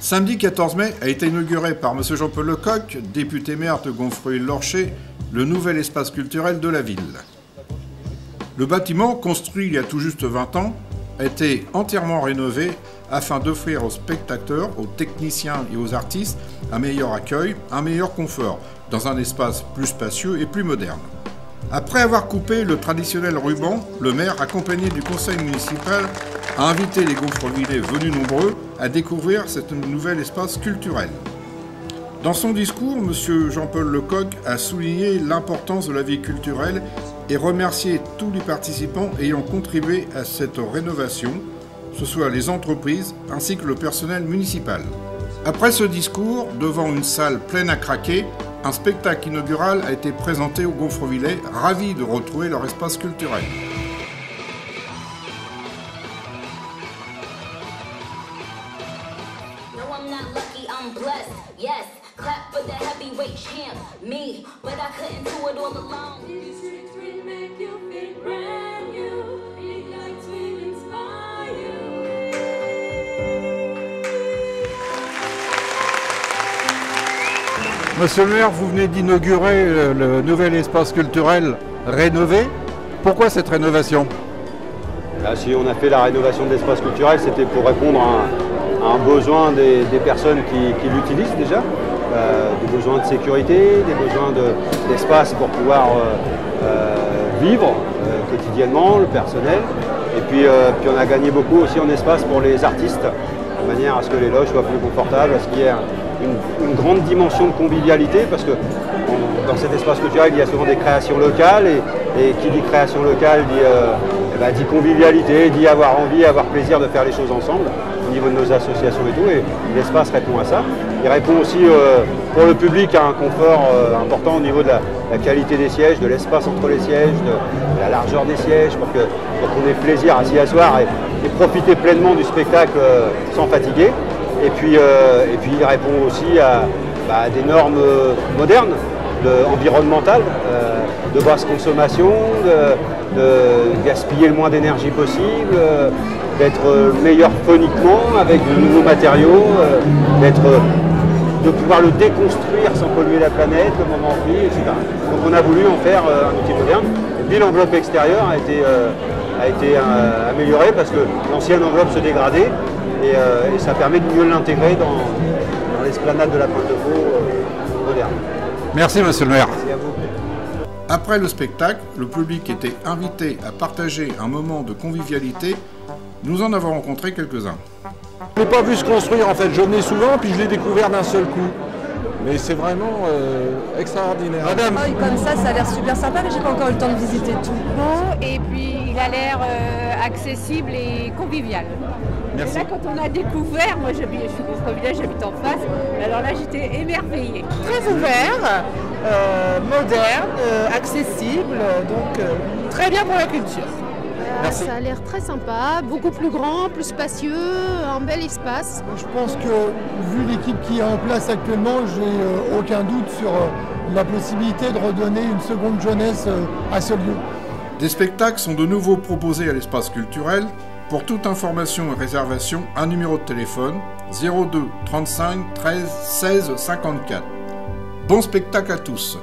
Samedi 14 mai a été inauguré par M. Jean-Paul Lecoq, député maire de Gonfreuil-Lorcher, le nouvel espace culturel de la ville. Le bâtiment, construit il y a tout juste 20 ans, a été entièrement rénové afin d'offrir aux spectateurs, aux techniciens et aux artistes un meilleur accueil, un meilleur confort, dans un espace plus spacieux et plus moderne. Après avoir coupé le traditionnel ruban, le maire, accompagné du conseil municipal, a invité les Gonfrevillais venus nombreux à découvrir cet nouvel espace culturel. Dans son discours, M. Jean-Paul Lecoq a souligné l'importance de la vie culturelle et remercié tous les participants ayant contribué à cette rénovation, que ce soit les entreprises ainsi que le personnel municipal. Après ce discours, devant une salle pleine à craquer, un spectacle inaugural a été présenté aux Gonfrevillais, ravis de retrouver leur espace culturel. Monsieur le maire, vous venez d'inaugurer le nouvel espace culturel rénové. Pourquoi cette rénovation? Si on a fait la rénovation de l'espace culturel, c'était pour répondre à un besoin des personnes qui l'utilisent déjà, des besoins de sécurité, des besoins d'espace pour pouvoir vivre quotidiennement, le personnel. Et puis on a gagné beaucoup aussi en espace pour les artistes, de manière à ce que les loges soient plus confortables, à ce qu'il y ait une grande dimension de convivialité, parce que dans cet espace culturel, il y a souvent des créations locales, et qui dit création locale dit convivialité, dit avoir envie, avoir plaisir de faire les choses ensemble, au niveau de nos associations et tout, et l'espace répond à ça. Il répond aussi pour le public à un confort important au niveau de la qualité des sièges, de l'espace entre les sièges, de la largeur des sièges, pour qu'on ait plaisir à s'y asseoir et profiter pleinement du spectacle sans fatiguer. Et puis il répond aussi à des normes modernes, environnementales, de basse consommation, de gaspiller le moins d'énergie possible, d'être meilleur phoniquement avec de nouveaux matériaux, de pouvoir le déconstruire sans polluer la planète, le moment pris, etc. Donc on a voulu en faire un outil moderne. Et puis l'enveloppe extérieure a été améliorée parce que l'ancienne enveloppe se dégradait. Et ça permet de mieux l'intégrer dans l'esplanade de la Pointe de Vaux moderne. Merci monsieur le maire. Merci à vous. Après le spectacle, le public était invité à partager un moment de convivialité. Nous en avons rencontré quelques-uns. Je n'ai pas vu se construire en fait, je venais souvent puis je l'ai découvert d'un seul coup. Mais c'est vraiment extraordinaire. Madame. Comme ça a l'air super sympa, mais j'ai pas encore eu le temps de visiter tout. Bon, et puis il a l'air accessible et convivial. Merci. Et là, quand on a découvert, moi je suis Gonfreuillais, j'habite en face, alors là j'étais émerveillée. Très ouvert, moderne, accessible, donc très bien pour la culture. Ça a l'air très sympa, beaucoup plus grand, plus spacieux, un bel espace. Je pense que, vu l'équipe qui est en place actuellement, j'ai aucun doute sur la possibilité de redonner une seconde jeunesse à ce lieu. Des spectacles sont de nouveau proposés à l'espace culturel. Pour toute information et réservation, un numéro de téléphone 02 35 13 16 54. Bon spectacle à tous!